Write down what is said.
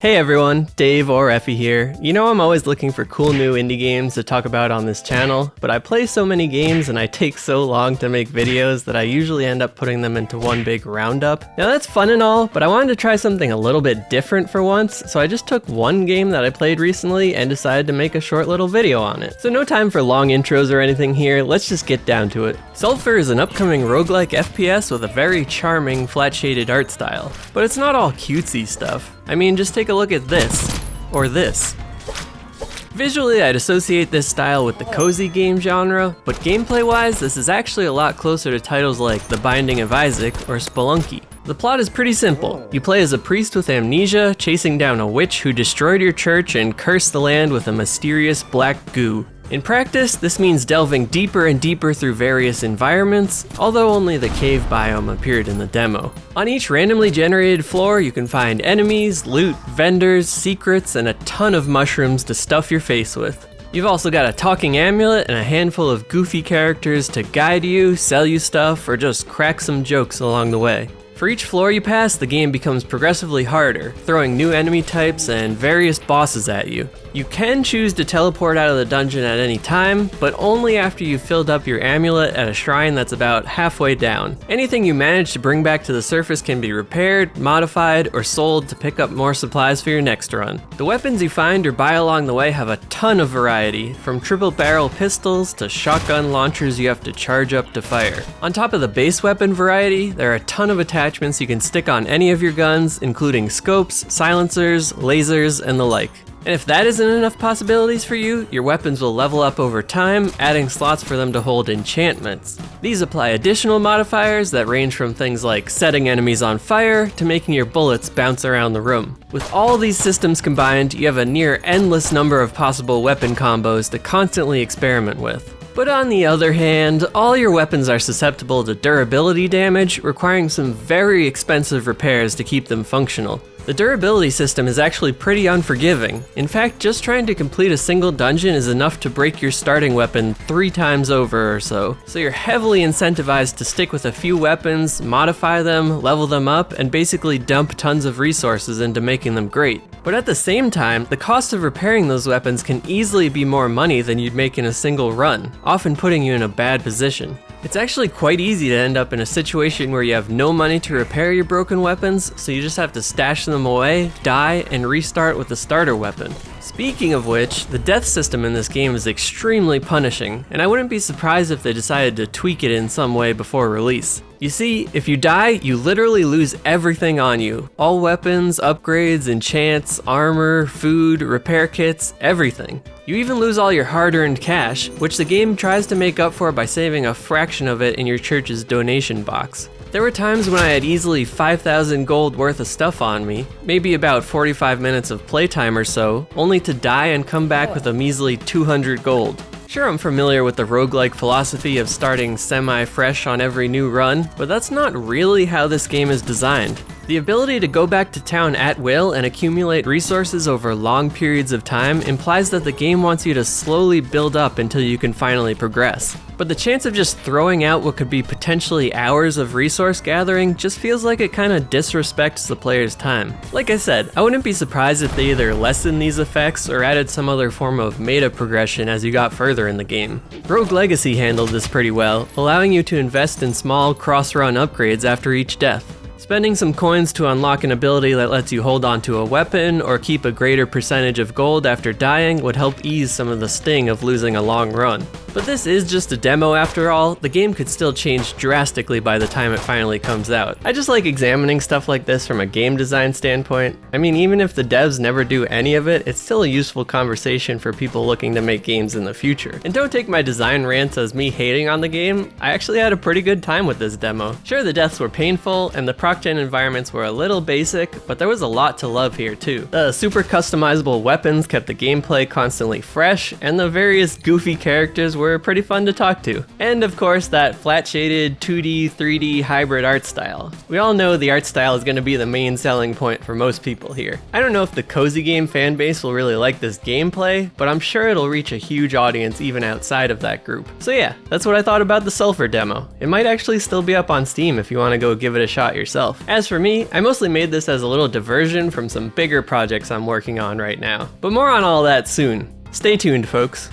Hey everyone, Dave or Effie here. You know I'm always looking for cool new indie games to talk about on this channel, but I play so many games and I take so long to make videos that I usually end up putting them into one big roundup. Now that's fun and all, but I wanted to try something a little bit different for once, so I just took one game that I played recently and decided to make a short little video on it. So no time for long intros or anything here, let's just get down to it. Sulfur is an upcoming roguelike FPS with a very charming flat shaded art style, but it's not all cutesy stuff. I mean, just take a look at this, or this. Visually, I'd associate this style with the cozy game genre, but gameplay-wise, this is actually a lot closer to titles like The Binding of Isaac or Spelunky. The plot is pretty simple. You play as a priest with amnesia, chasing down a witch who destroyed your church and cursed the land with a mysterious black goo. In practice, this means delving deeper and deeper through various environments, although only the cave biome appeared in the demo. On each randomly generated floor, you can find enemies, loot, vendors, secrets, and a ton of mushrooms to stuff your face with. You've also got a talking amulet and a handful of goofy characters to guide you, sell you stuff, or just crack some jokes along the way. For each floor you pass, the game becomes progressively harder, throwing new enemy types and various bosses at you. You can choose to teleport out of the dungeon at any time, but only after you've filled up your amulet at a shrine that's about halfway down. Anything you manage to bring back to the surface can be repaired, modified, or sold to pick up more supplies for your next run. The weapons you find or buy along the way have a ton of variety, from triple barrel pistols to shotgun launchers you have to charge up to fire. On top of the base weapon variety, there are a ton of attachments you can stick on any of your guns, including scopes, silencers, lasers, and the like. And if that isn't enough possibilities for you, your weapons will level up over time, adding slots for them to hold enchantments. These apply additional modifiers that range from things like setting enemies on fire to making your bullets bounce around the room. With all these systems combined, you have a near endless number of possible weapon combos to constantly experiment with. But on the other hand, all your weapons are susceptible to durability damage, requiring some very expensive repairs to keep them functional. The durability system is actually pretty unforgiving. In fact, just trying to complete a single dungeon is enough to break your starting weapon 3 times over or so. So you're heavily incentivized to stick with a few weapons, modify them, level them up, and basically dump tons of resources into making them great. But at the same time, the cost of repairing those weapons can easily be more money than you'd make in a single run, often putting you in a bad position. It's actually quite easy to end up in a situation where you have no money to repair your broken weapons, so you just have to stash them away, die, and restart with a starter weapon. Speaking of which, the death system in this game is extremely punishing, and I wouldn't be surprised if they decided to tweak it in some way before release. You see, if you die, you literally lose everything on you. All weapons, upgrades, enchants, armor, food, repair kits, everything. You even lose all your hard-earned cash, which the game tries to make up for by saving a fraction of it in your church's donation box. There were times when I had easily 5,000 gold worth of stuff on me, maybe about 45 minutes of playtime or so, only to die and come back with a measly 200 gold. Sure, I'm familiar with the roguelike philosophy of starting semi-fresh on every new run, but that's not really how this game is designed. The ability to go back to town at will and accumulate resources over long periods of time implies that the game wants you to slowly build up until you can finally progress. But the chance of just throwing out what could be potentially hours of resource gathering just feels like it kinda disrespects the player's time. Like I said, I wouldn't be surprised if they either lessened these effects or added some other form of meta progression as you got further in the game. Rogue Legacy handled this pretty well, allowing you to invest in small cross-run upgrades after each death. Spending some coins to unlock an ability that lets you hold onto a weapon or keep a greater percentage of gold after dying would help ease some of the sting of losing a long run. But this is just a demo after all, the game could still change drastically by the time it finally comes out. I just like examining stuff like this from a game design standpoint. I mean, even if the devs never do any of it, it's still a useful conversation for people looking to make games in the future. And don't take my design rants as me hating on the game, I actually had a pretty good time with this demo. Sure, the deaths were painful, and the proc-gen environments were a little basic, but there was a lot to love here too. The super customizable weapons kept the gameplay constantly fresh, and the various goofy characters were pretty fun to talk to. And of course, that flat-shaded 2D, 3D hybrid art style. We all know the art style is going to be the main selling point for most people here. I don't know if the cozy game fan base will really like this gameplay, but I'm sure it'll reach a huge audience even outside of that group. So yeah, that's what I thought about the Sulfur demo. It might actually still be up on Steam if you want to go give it a shot yourself. itself. As for me, I mostly made this as a little diversion from some bigger projects I'm working on right now. But more on all that soon. Stay tuned, folks.